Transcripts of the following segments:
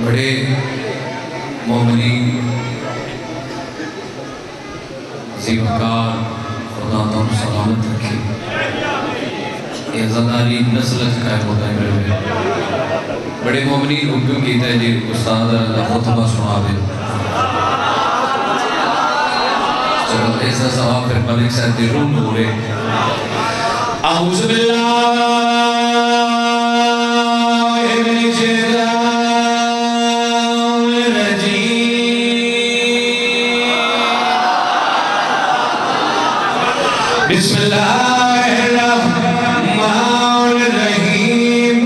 बड़े मोमिनी ज़िम्मेदार खुदा तुम सलामत रखे ये ज़दारी नस्ल कायम होता है मेरे बड़े मोमिनी हुक्म किया है जी उस्ताद खुतबा सुना दे चलो ऐसा सवाब फिर मलिक साहब की रूह नूरे अऊज़ु बिल्लाहि मिनश शैतानिर रजीम बिस्मिल्लाहिर्रहमानिर्रहीम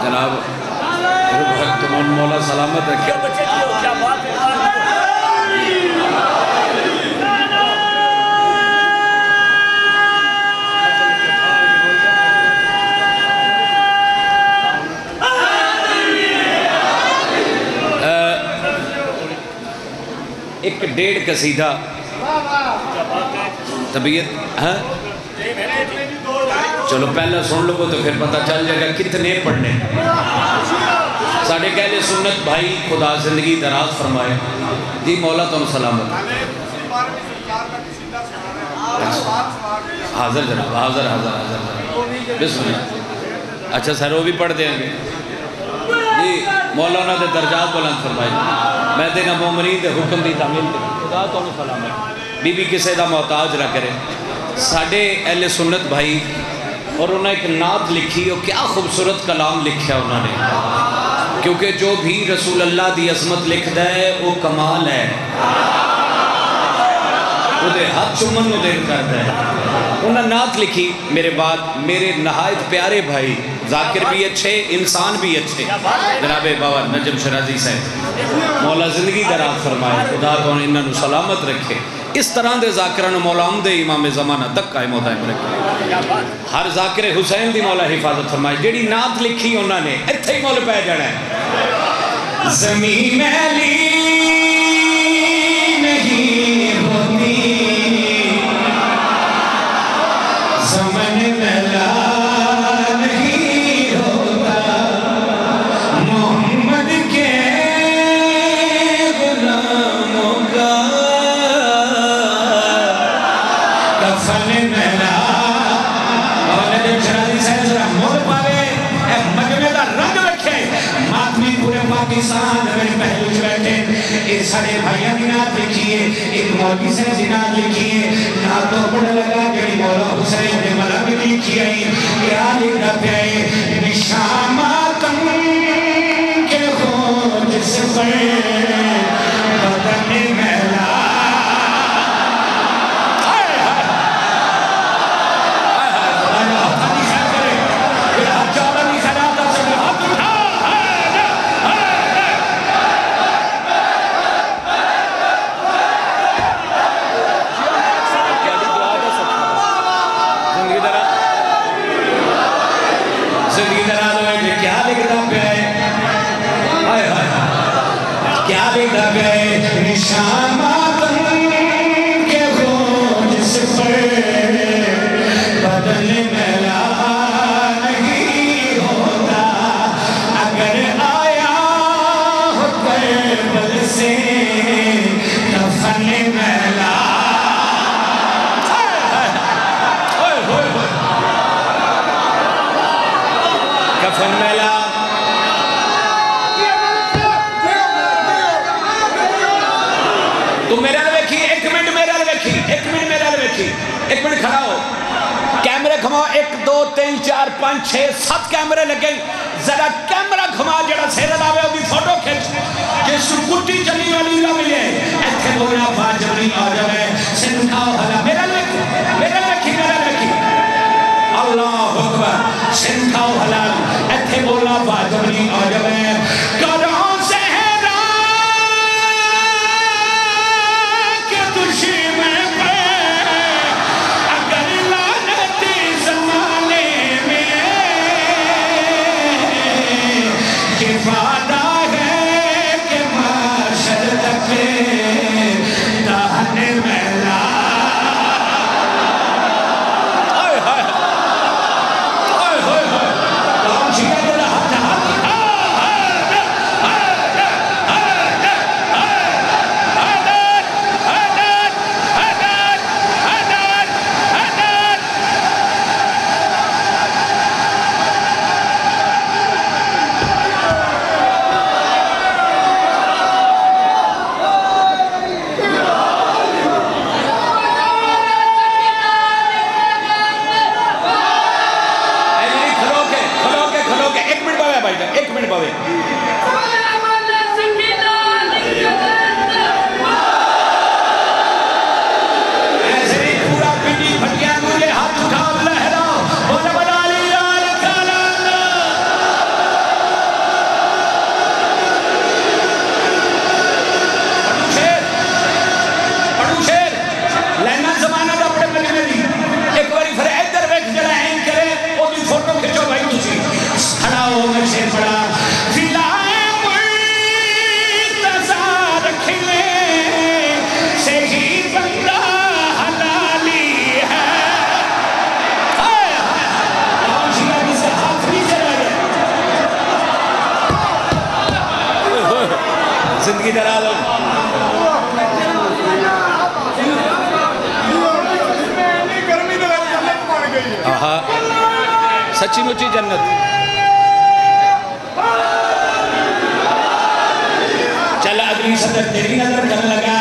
जनाब तुम मौला सलामत रखे। एक डेढ़ कसीदा तबीयत हाँ चलो पहले सुन लो तो फिर पता चल जाएगा कितने पढ़ने। साढ़े कहले सुन्नत भाई खुदा जिंदगी दराज फरमाए जी मौला तुम सलामत। हाजिर जनाब हाजिर हाजिर हाजिर बिस्मिल्लाह। अच्छा सर वो भी पढ़ देंगे जी मौला उन्होंने दर्जात बुलंद फरमाए। मैं तेना मोमनी के हुक्म की तामील खुदा तुम सलामत। बीबी किसी का मोहताज ना करे। साढ़े अहले सुन्नत भाई और उन्हें एक नात लिखी और क्या खूबसूरत कलाम लिखा उन्होंने क्योंकि जो भी रसूल अल्लाह की अजमत लिखता है वो कमाल है उहदे हाथ चुमन नूं देर करता है। उन्हें नात लिखी मेरे बाद मेरे नहायत प्यारे भाई जाकिर भी अच्छे इंसान भी अच्छे जनाबे बाबा नजम शराजी साहब मौला जिंदगी दराज फरमाए खुदा तो इन्होंने सलामत रखे। इस तरह के जाकिर मौला आमदे इमाम जमाना तक कायम होता है। हर जाकिर हुसैन की मौला हिफाजत फरमाए। जी नात लिखी उन्होंने इत्थे ही मुल पै जाना है। ज़मीन मैली नहीं होती ज़मन मैला नहीं होता मोहम्मद के गुलामों का कफन मैला पाकिस्तान पहलू बैठे सारे भाइयों की नात लिखिए एक मौलवी से नात लिखिए ना तो पढ़ लगा जड़ी मौला हुसैन ने मला भी लिखी आई क्या लिखा पे निशामातम के खोज से बदन मैला देखी, एक मिनट खड़ा हो, कैमरे घुमाओ, 1 2 3 4 5 6 7 कैमरे लगे, जरा कैमरा घुमा जरा सिर लावे ओदी फोटो खिंच जिस कुट्टी चली वाली ना मिले इथे बोलना वाजिब नहीं आ जावे सिंखाओ हला मेरा लिखी अल्लाह अकबर सिंखाओ हलाल इथे बोलना वाजिब नहीं आ जावे करों सहरा के तुझे में पे अगर लानती ज़माने में के वादा है कि माशर तक दाहने में ला जिंदगी डरा लो सच्ची मुच्ची जन्नत चल अगली सदर तेरी नजर करने लगा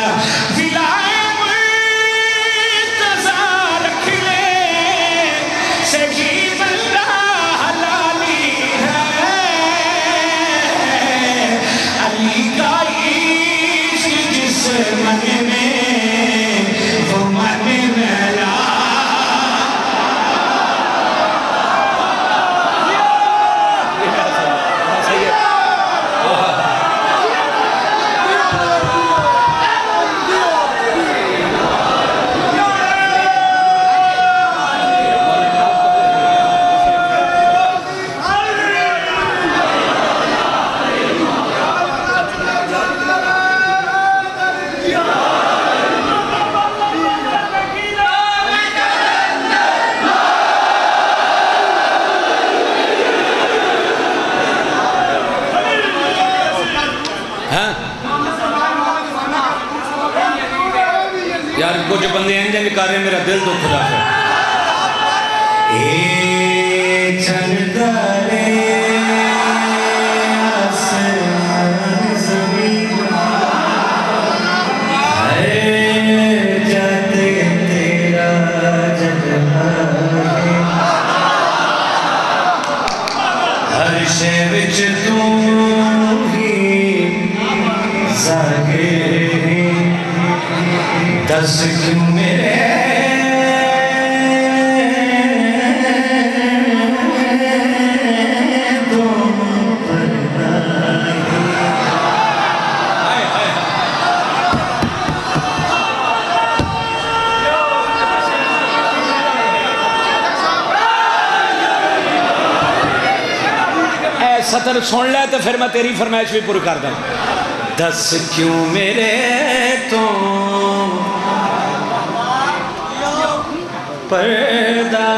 यार कुछ बंदे इंजन कर रहे मेरा दिल दुख रहा है हर शे विच तू ही दस क्यों मेरे सतर सुन ले तो फिर मैं तेरी फरमाइश भी पूरी कर दूं दस क्यों मेरे तो पर्दा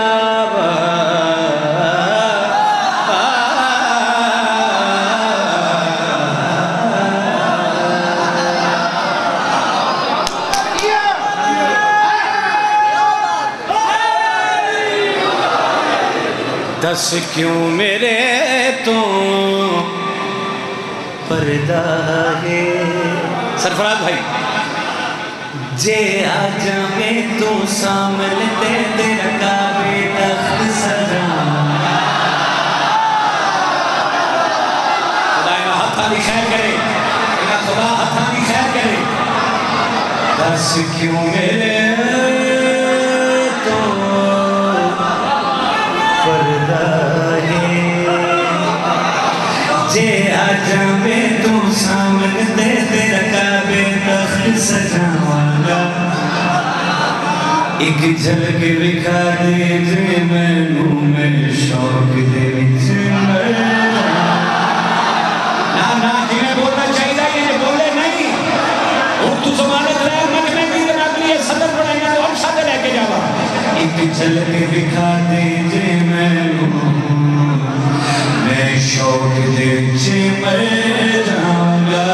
दस क्यों मेरे तो पर्दा है सरफराज भाई जे आ जावे तू सामने तेरा काबे तख्त सजाऊंगा। खुदा हथा दी खैर करे, खुदा हथा दी खैर करे। दस क्यों मेरे तो पर्दा है, जे आ जावे तू सामने तेरा काबे तख्त सजाऊंगा। एक झलक विखा दे जे मैनू मेरे शौक दे विच ना जिन्हें बोलना चाहिए ये बोले नहीं। और तू जमानत ले मत में भी अगली सदर बनाएगा तो हम साथ लेके जावा। एक झलक विखा दे जे मैनू मैं शौक दे विच मर जाऊंगा।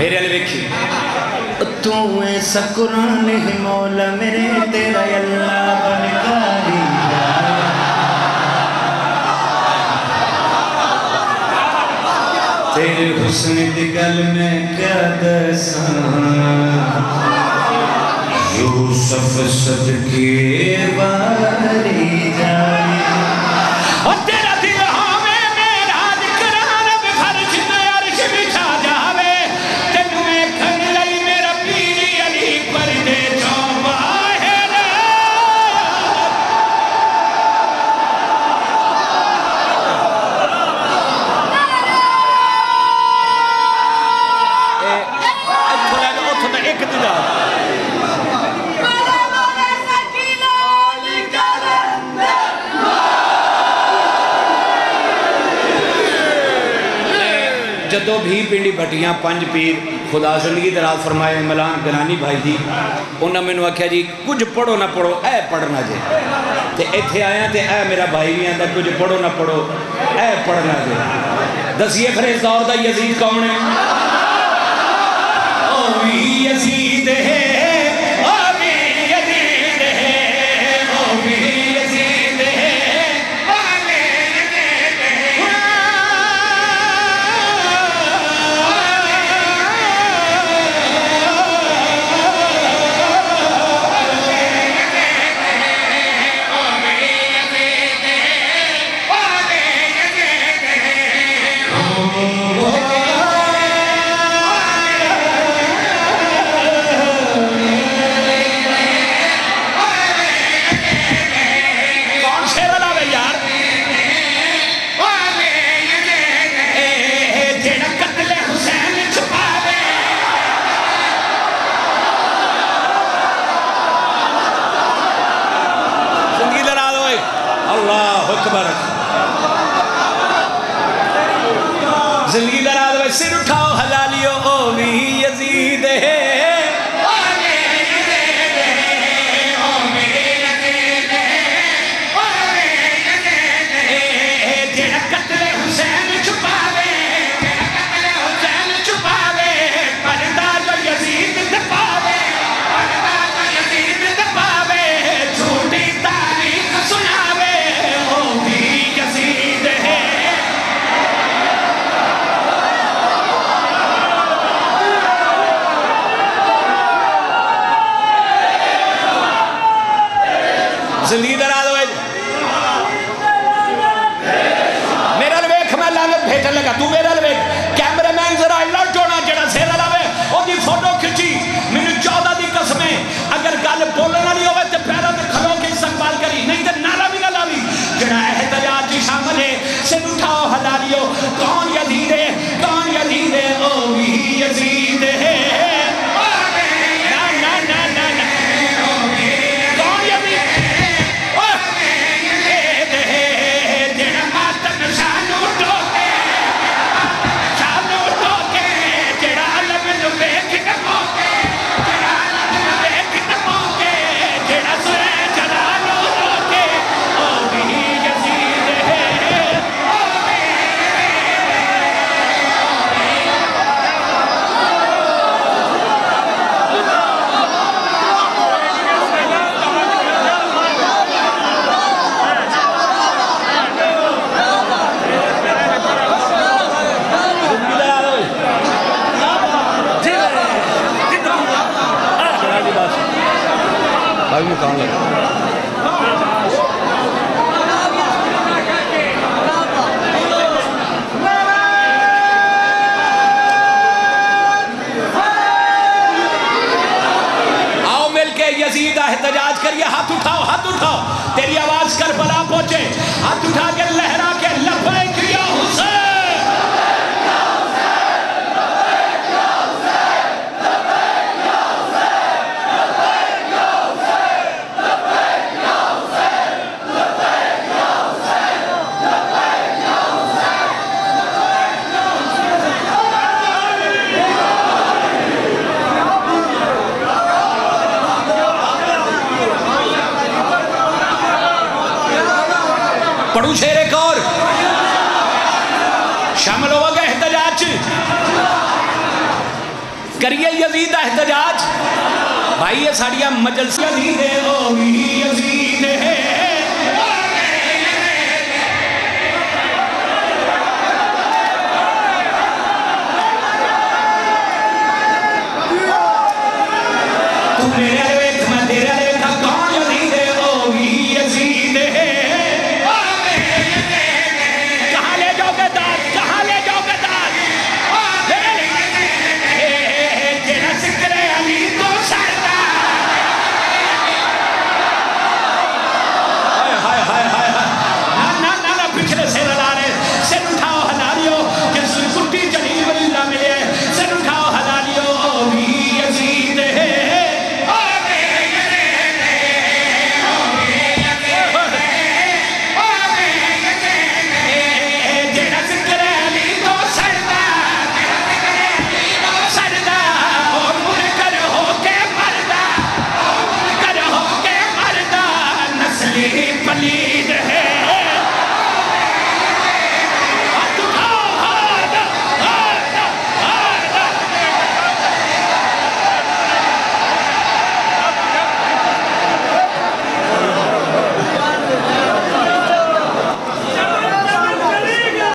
मेरे वेखी तू ऐसा कुरान ही मौला मेरे तेरा अल्लाह बनकारी। तेरे हुस्न दी गल में क्या दसां, यूसुफ सदके वारी जाए। जदों भी पिंडी भट्टियां पंज पीर खुदा जिंदगी दराज फरमाए मलान गनानी भाई जी, उन्हें मैनू आख्या जी कुछ पढ़ो ना पढ़ो ऐ पढ़ना जे। ते इत्थे आया ते ऐ मेरा भाई भी आंदा कुछ पढ़ो ना पढ़ो ऐ पढ़ना जे। दसिए खरे इस दौर दा यजीद कौन है? ओ भी यजीद है, ओ भी यजीद है, ओ भी यजीद है, ओ भी यजीद है। जिंदगी दराज सिर उठाओ हलालियो ओ भी यजीद है। कहा तू मेरा लवे कैमरामैन जरा अलर्ट होना जरा सेरा लावे ओदी फोटो खिंची मैंने 14 दी कसम अगर गल बोलने वाली होवे ते पैरों ते खलो के इस्तकबाल करी नहीं ते नारा भी ना लावी जड़ा एहतजाज दी शामिल है सिर उठाओ हला लियो कौन यजीद है ओ भी यजीद है यजीद एहतजाज करिए हाथ उठाओ तेरी आवाज करबला पहुंचे हाथ उठा के लहरा के लब्बैक या हुसैन पढ़ू शेर एक और शामिल होगा एहतजाज करिए यजीद एहतजाज भाई ये साड़ियां मजलसियां यजीद है